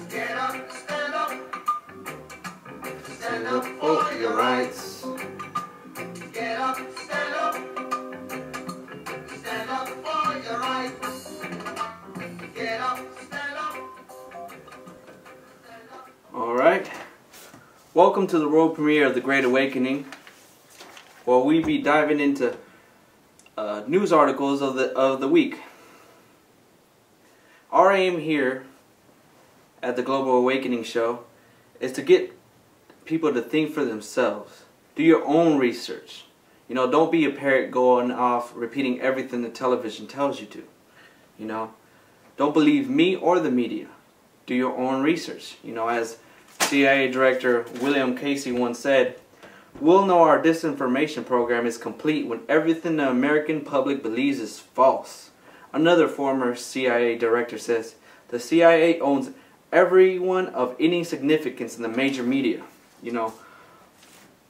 Get up, stand up for your rights. Get up, stand up for your rights. Get up, stand up. All right. Welcome to the world premiere of The Great Awakening, where we be diving into news articles of the week. Our aim here at the Global Awakening Show is to get people to think for themselves. Do your own research. You know, don't be a parrot going off repeating everything the television tells you to. You know, don't believe me or the media. Do your own research. You know, as CIA Director William Casey once said, "We'll know our disinformation program is complete when everything the American public believes is false." Another former CIA director says, "The CIA owns everyone of any significance in the major media." You know,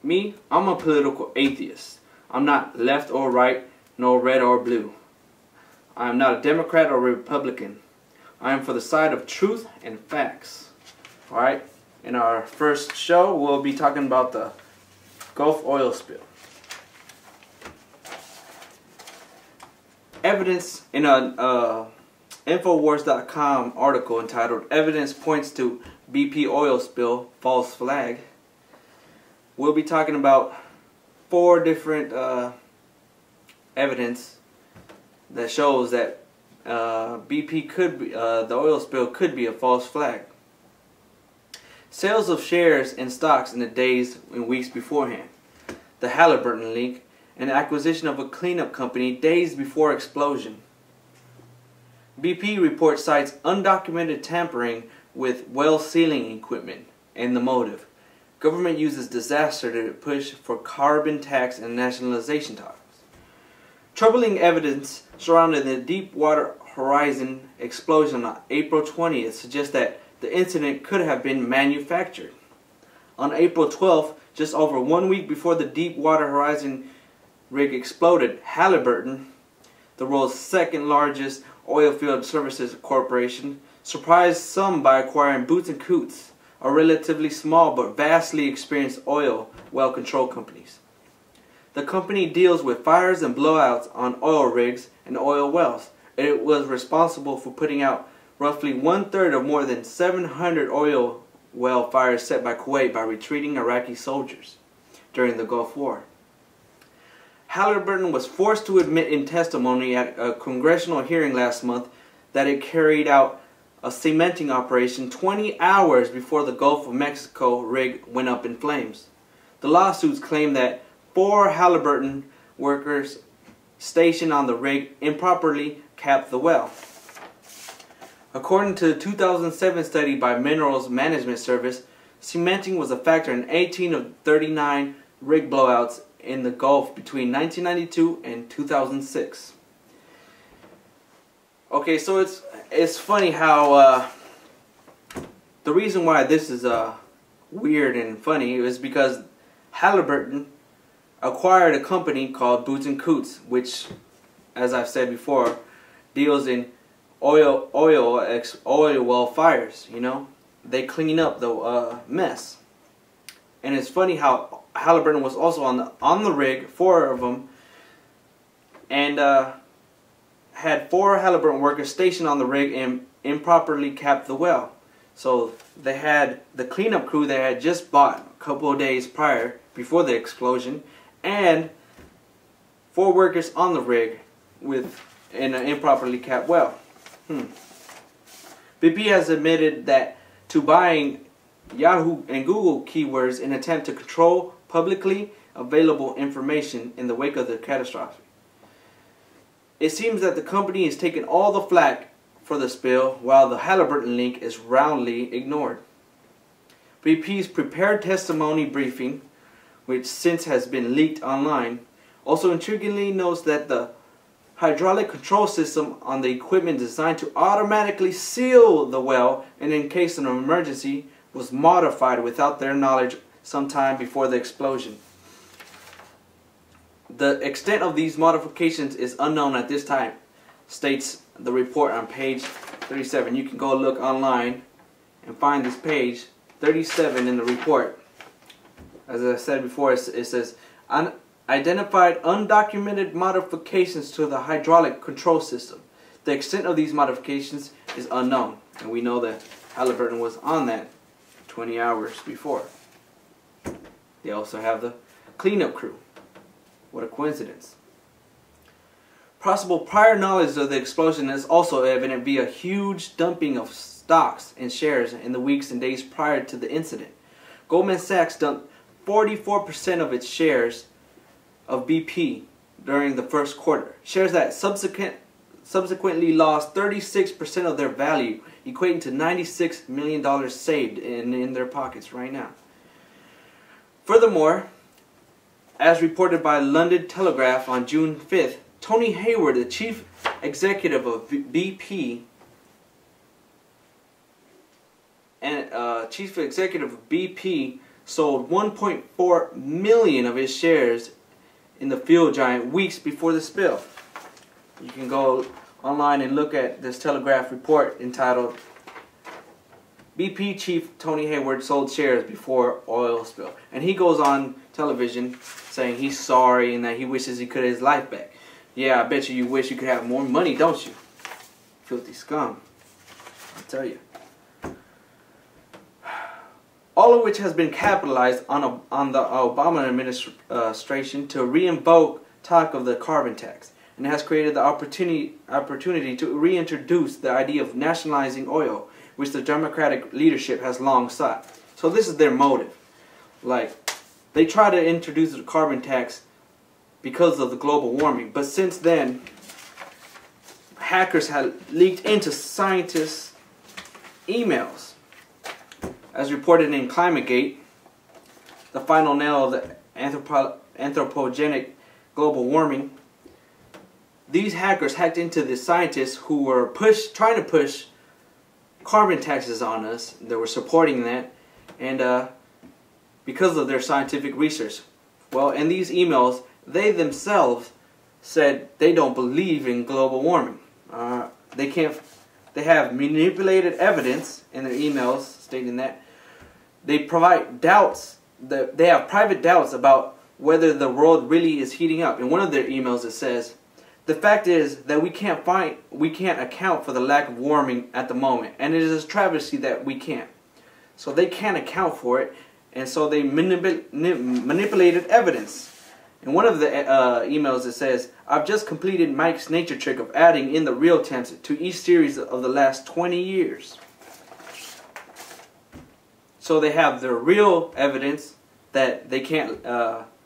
me, I'm a political atheist. I'm not left or right, nor red or blue. I'm not a Democrat or Republican. I am for the side of truth and facts. Alright, in our first show, we'll be talking about the Gulf oil spill. Evidence in an Infowars.com article entitled "Evidence Points to BP Oil Spill, False Flag." We'll be talking about 4 different evidence that shows that BP could be, the oil spill could be a false flag. Sales of shares and stocks in the days and weeks beforehand. The Halliburton leak and acquisition of a cleanup company days before explosion. BP report cites undocumented tampering with well sealing equipment and the motive. Government uses disaster to push for carbon tax and nationalization talks. Troubling evidence surrounding the Deepwater Horizon explosion on April 20th suggests that the incident could have been manufactured. On April 12th, just over 1 week before the Deepwater Horizon rig exploded, Halliburton, the world's second largest oilfield services corporation, surprised some by acquiring Boots & Coots, a relatively small but vastly experienced oil well control companies. The company deals with fires and blowouts on oil rigs and oil wells. It was responsible for putting out roughly 1/3 of more than 700 oil well fires set by Kuwait by retreating Iraqi soldiers during the Gulf War. Halliburton was forced to admit in testimony at a congressional hearing last month that it carried out a cementing operation 20 hours before the Gulf of Mexico rig went up in flames. The lawsuits claim that 4 Halliburton workers stationed on the rig improperly capped the well. According to a 2007 study by Minerals Management Service, cementing was a factor in 18 of 39 rig blowouts in the Gulf between 1992 and 2006. Okay, so it's funny how the reason why this is weird and funny is because Halliburton acquired a company called Boots & Coots, which, as I've said before, deals in oil well fires. You know, they clean up the mess. And it's funny how Halliburton was also on the rig, 4 of them, and had 4 Halliburton workers stationed on the rig and improperly capped the well. So they had the cleanup crew they had just bought a couple of days prior, before the explosion, and 4 workers on the rig in an improperly capped well. BP has admitted that to buying Yahoo and Google keywords in an attempt to control publicly available information in the wake of the catastrophe. It seems that the company is taking all the flack for the spill, while the Halliburton leak is roundly ignored. BP's prepared testimony briefing, which since has been leaked online, also intriguingly notes that the hydraulic control system on the equipment designed to automatically seal the well and in case of an emergency was modified without their knowledge sometime before the explosion. The extent of these modifications is unknown at this time, states the report on page 37. You can go look online and find this page 37 in the report. As I said before, it says, identified undocumented modifications to the hydraulic control system. The extent of these modifications is unknown. And we know that Halliburton was on that 20 hours before. They also have the cleanup crew. What a coincidence. Possible prior knowledge of the explosion is also evident via huge dumping of stocks and shares in the weeks and days prior to the incident. Goldman Sachs dumped 44% of its shares of BP during the first quarter. Shares that subsequently lost 36% of their value, equating to $96 million saved in their pockets right now. Furthermore, as reported by London Telegraph on June 5th, Tony Hayward, the chief executive of BP, sold 1.4 million of his shares in the fuel giant weeks before the spill. You can go online and look at this Telegraph report entitled BP Chief Tony Hayward sold shares before oil spill. And he goes on television saying he's sorry and that he wishes he could have his life back. Yeah, I bet you wish you could have more money, don't you? Filthy scum. I tell you. All of which has been capitalized on the Obama administration to re-invoke talk of the carbon tax, and has created the opportunity to reintroduce the idea of nationalizing oil, which the Democratic leadership has long sought. So this is their motive. Like, they try to introduce the carbon tax because of the global warming, but since then, hackers have leaked into scientists' emails. As reported in ClimateGate, the final nail of the anthropogenic global warming, these hackers hacked into the scientists who were trying to push carbon taxes on us. They were supporting that, and because of their scientific research. Well, in these emails, they themselves said they don't believe in global warming. They have manipulated evidence in their emails stating that they provide doubts, that they have private doubts about whether the world really is heating up. In one of their emails it says, the fact is that we can't account for the lack of warming at the moment, and it is a travesty that we can't. So they can't account for it, and so they manipulated evidence. In one of the emails it says, I've just completed Mike's nature trick of adding in the real temps to each series of the last 20 years. So they have the real evidence that they can't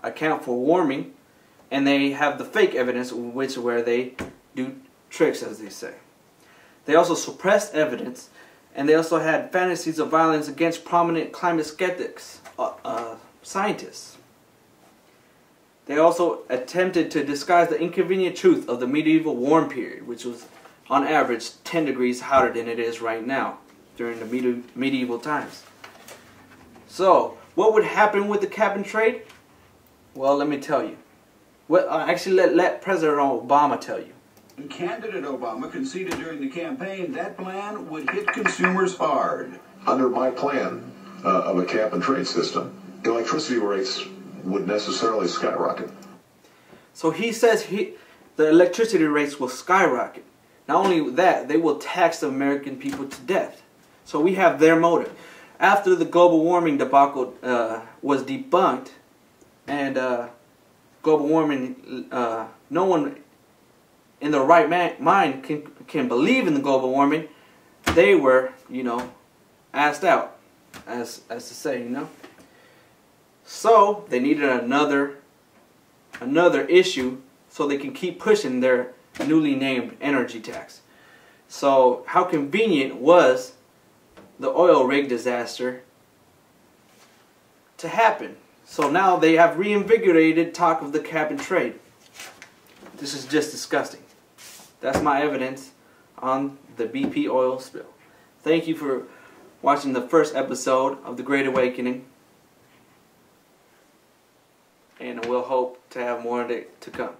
account for warming, and they have the fake evidence, where they do tricks, as they say. They also suppressed evidence, and they also had fantasies of violence against prominent climate skeptics, scientists. They also attempted to disguise the inconvenient truth of the medieval warm period, which was on average 10 degrees hotter than it is right now during the medieval times. So, what would happen with the cap and trade? Well, let me tell you. Well, actually, let President Obama tell you. Candidate Obama conceded during the campaign that plan would hit consumers hard. Under my plan of a cap and trade system, electricity rates would necessarily skyrocket. So he says the electricity rates will skyrocket. Not only that, they will tax the American people to death. So we have their motive. After the global warming debacle was debunked, and global warming, no one in their right mind can believe in the global warming, they were, asked out, as to say, So they needed another issue so they can keep pushing their newly named energy tax. So how convenient was the oil rig disaster to happen? So now they have reinvigorated talk of the cap and trade. This is just disgusting. That's my evidence on the BP oil spill. Thank you for watching the first episode of The Great Awakening. And we'll hope to have more to come.